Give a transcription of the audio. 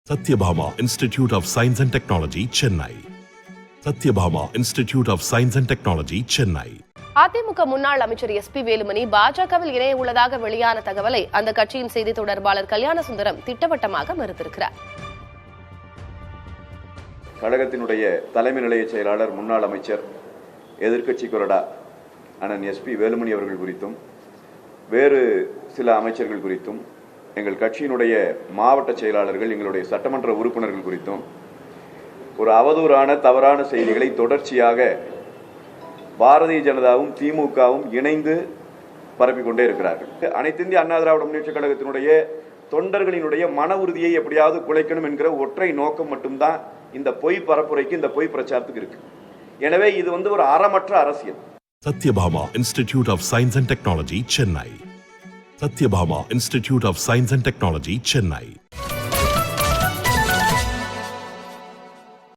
Satyabhama Institute of Science and Technology, Chennai. Satyabhama Institute of Science and Technology, Chennai. AIADMK முன்னாள் அமைச்சர் SP Velumani பாஜகவில் இணைய உள்ளதாக வெளியான தகவலை அந்த கட்சியின் செய்தி தொடர்பாளர் கல்யாண சுந்தரம் திட்டவட்டமாக மறுத்திருக்கிறார். கழகத்தினுடைய தலைமை நிலைய செயலாளர் முன்னாள் அமைச்சர் எதிர்க்கட்சி கொறடா அண்ணன் எஸ்பி வேலுமணி அவர்கள் குறித்தும் வேறு சில அமைச்சர்கள் குறித்தும் எங்கள் கட்சியினுடைய மாவட்ட செயலாளர்கள் எங்களுடைய சட்டமன்ற உறுப்பினர்கள் குறித்தும் ஒரு அவதூறான தவறான செய்திகளை தொடர்ச்சியாக பாரதிய ஜனதாவும் திமுகவும் இணைந்து பரப்பிக்கொண்டே இருக்கிறார்கள். அனைத்து இந்திய அண்ணா திராவிட முன்னேற்ற கழகத்தினுடைய தொண்டர்களினுடைய மன உறுதியை எப்படியாவது குலைக்கணும் என்கிற ஒற்றை நோக்கம் மட்டும்தான் இந்த பொய் பரப்புரைக்கு, இந்த பொய் பிரச்சாரத்துக்கு இருக்கு. எனவே இது ஒரு அறமற்ற அரசியல். Satyabhama Institute of Science and Technology, Chennai. Satyabhama Institute of Science and Technology, Chennai.